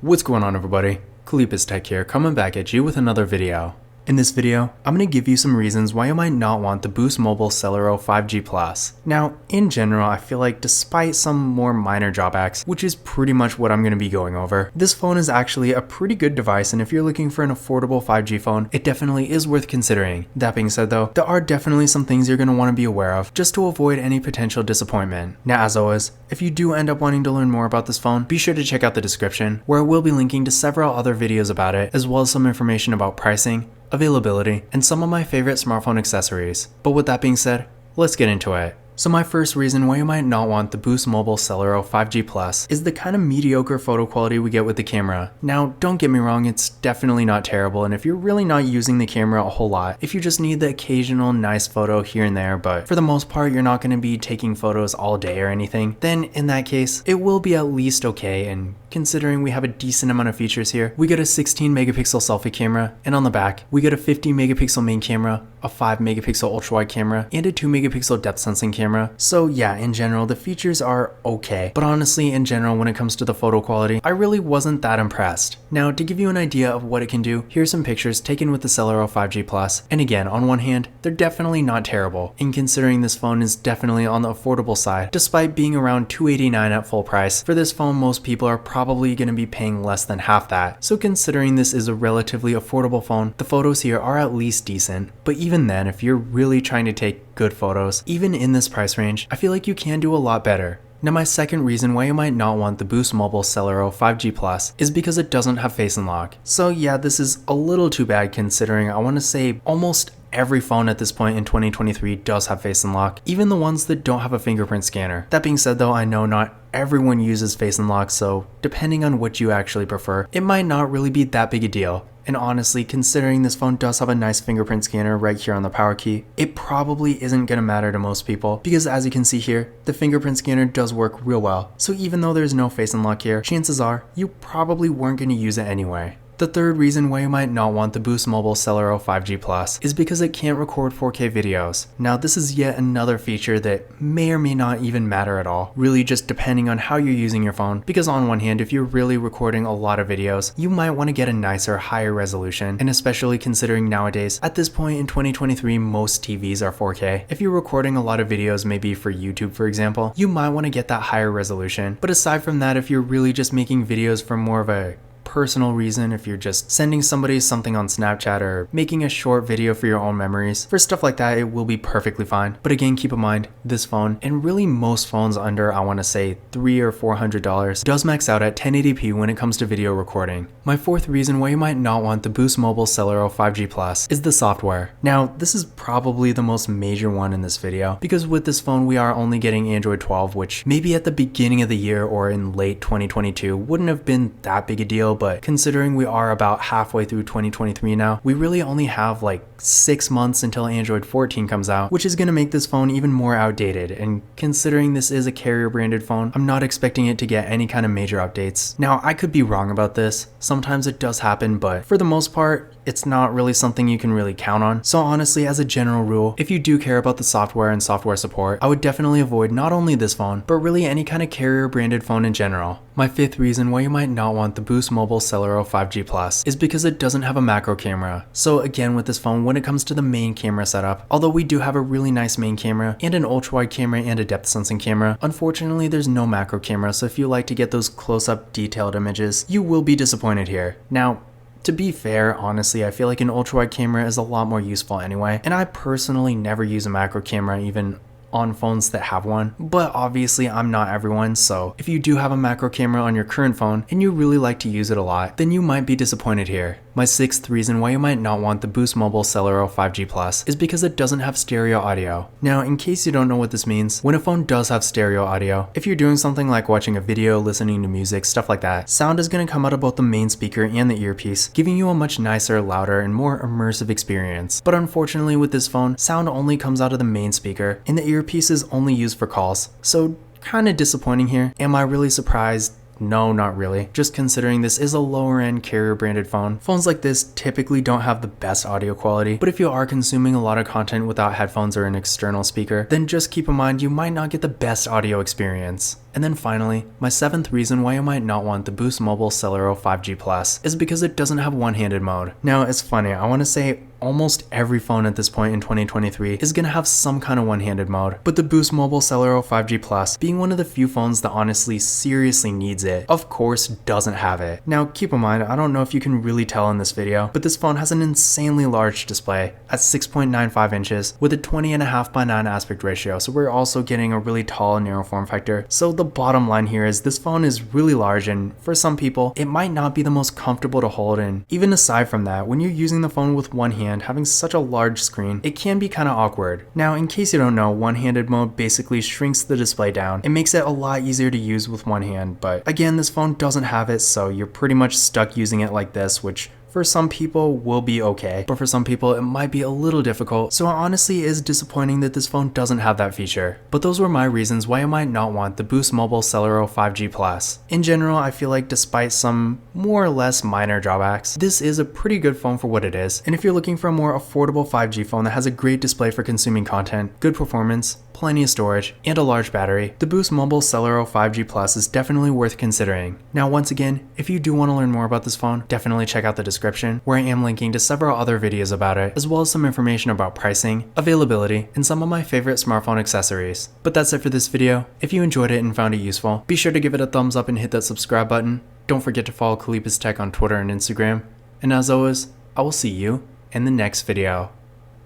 What's going on, everybody? Kalipus Tech here, coming back at you with another video. In this video, I'm going to give you some reasons why you might not want the Boost Mobile Celero 5G Plus. Now, in general, I feel like despite some more minor drawbacks, which is pretty much what I'm going to be going over, this phone is actually a pretty good device, and if you're looking for an affordable 5G phone, it definitely is worth considering. That being said though, there are definitely some things you're going to want to be aware of, just to avoid any potential disappointment. Now, as always, if you do end up wanting to learn more about this phone, be sure to check out the description, where I will be linking to several other videos about it, as well as some information about pricing, availability, and some of my favorite smartphone accessories. But with that being said, let's get into it. So my first reason why you might not want the Boost Mobile Celero 5G Plus is the kind of mediocre photo quality we get with the camera. Now, don't get me wrong, it's definitely not terrible, and if you're really not using the camera a whole lot, if you just need the occasional nice photo here and there, but for the most part you're not going to be taking photos all day or anything, then in that case, it will be at least okay. And considering we have a decent amount of features here, we get a 16 megapixel selfie camera, and on the back, we get a 50 megapixel main camera, a 5 megapixel ultra wide camera, and a 2 megapixel depth sensing camera. So yeah, in general, the features are okay, but honestly, in general, when it comes to the photo quality, I really wasn't that impressed. Now, to give you an idea of what it can do, here's some pictures taken with the Celero 5G Plus, and again, on one hand, they're definitely not terrible, and considering this phone is definitely on the affordable side, despite being around $289 at full price, for this phone most people are probably going to be paying less than half that. So considering this is a relatively affordable phone, the photos here are at least decent, but even then, if you're really trying to take good photos, even in this price range, I feel like you can do a lot better. Now, my second reason why you might not want the Boost Mobile Celero 5G Plus is because it doesn't have Face Unlock. So yeah, this is a little too bad considering I want to say almost every phone at this point in 2023 does have Face Unlock, even the ones that don't have a fingerprint scanner. That being said though, I know not everyone uses Face Unlock, so depending on what you actually prefer, it might not really be that big a deal. And honestly, considering this phone does have a nice fingerprint scanner right here on the power key, it probably isn't going to matter to most people, because as you can see here, the fingerprint scanner does work real well. So even though there's no Face Unlock here, chances are you probably weren't going to use it anyway. The third reason why you might not want the Boost Mobile Celero 5G Plus is because it can't record 4K videos. Now, this is yet another feature that may or may not even matter at all, really just depending on how you're using your phone, because on one hand, if you're really recording a lot of videos, you might want to get a nicer, higher resolution, and especially considering nowadays, at this point in 2023, most TVs are 4K. If you're recording a lot of videos, maybe for YouTube for example, you might want to get that higher resolution. But aside from that, if you're really just making videos for more of a personal reason, if you're just sending somebody something on Snapchat or making a short video for your own memories, for stuff like that, it will be perfectly fine. But again, keep in mind, this phone, and really most phones under, I want to say $300 or $400, does max out at 1080p when it comes to video recording. My fourth reason why you might not want the Boost Mobile Celero 5G Plus is the software. Now, this is probably the most major one in this video, because with this phone, we are only getting Android 12, which maybe at the beginning of the year or in late 2022 wouldn't have been that big a deal, but considering we are about halfway through 2023 now, we really only have like 6 months until Android 14 comes out, which is going to make this phone even more outdated. And considering this is a carrier branded phone, I'm not expecting it to get any kind of major updates. Now, I could be wrong about this. Sometimes it does happen, but for the most part, it's not really something you can really count on. So honestly, as a general rule, if you do care about the software and software support, I would definitely avoid not only this phone, but really any kind of carrier branded phone in general. My fifth reason why you might not want the Boost Mobile Celero 5G Plus is because it doesn't have a macro camera. So again, with this phone, when it comes to the main camera setup, although we do have a really nice main camera and an ultra wide camera and a depth sensing camera, unfortunately there's no macro camera, so if you like to get those close-up detailed images, you will be disappointed here. Now, to be fair, honestly, I feel like an ultra wide camera is a lot more useful anyway, and I personally never use a macro camera even on phones that have one, but obviously I'm not everyone, so if you do have a macro camera on your current phone and you really like to use it a lot, then you might be disappointed here. My sixth reason why you might not want the Boost Mobile Celero 5G Plus is because it doesn't have stereo audio. Now, in case you don't know what this means, when a phone does have stereo audio, if you're doing something like watching a video, listening to music, stuff like that, sound is going to come out of both the main speaker and the earpiece, giving you a much nicer, louder, and more immersive experience. But unfortunately with this phone, sound only comes out of the main speaker, and the earpiece is only used for calls. So kinda disappointing here. Am I really surprised? No, not really. Just considering this is a lower end carrier branded phone. Phones like this typically don't have the best audio quality, but if you are consuming a lot of content without headphones or an external speaker, then just keep in mind you might not get the best audio experience. And then finally, my 7th reason why you might not want the Boost Mobile Celero 5G Plus is because it doesn't have one-handed mode. Now, it's funny, I want to say almost every phone at this point in 2023 is going to have some kind of one-handed mode, but the Boost Mobile Celero 5G Plus, being one of the few phones that honestly seriously needs it, of course doesn't have it. Now keep in mind, I don't know if you can really tell in this video, but this phone has an insanely large display at 6.95 inches with a 20.5:9 aspect ratio, so we're also getting a really tall narrow form factor. So the bottom line here is this phone is really large, and for some people it might not be the most comfortable to hold, and even aside from that, when you're using the phone with one hand, having such a large screen, it can be kind of awkward. Now, in case you don't know, one-handed mode basically shrinks the display down. It makes it a lot easier to use with one hand, but again, this phone doesn't have it, so you're pretty much stuck using it like this, which for some people will be okay, but for some people it might be a little difficult, so it honestly is disappointing that this phone doesn't have that feature. But those were my reasons why I might not want the Boost Mobile Celero 5G Plus. In general, I feel like despite some more or less minor drawbacks, this is a pretty good phone for what it is, and if you're looking for a more affordable 5G phone that has a great display for consuming content, good performance, plenty of storage, and a large battery, the Boost Mobile Celero 5G Plus is definitely worth considering. Now once again, if you do want to learn more about this phone, definitely check out the description where I am linking to several other videos about it, as well as some information about pricing, availability, and some of my favorite smartphone accessories. But that's it for this video. If you enjoyed it and found it useful, be sure to give it a thumbs up and hit that subscribe button. Don't forget to follow Kalipis Tech on Twitter and Instagram. And as always, I will see you in the next video.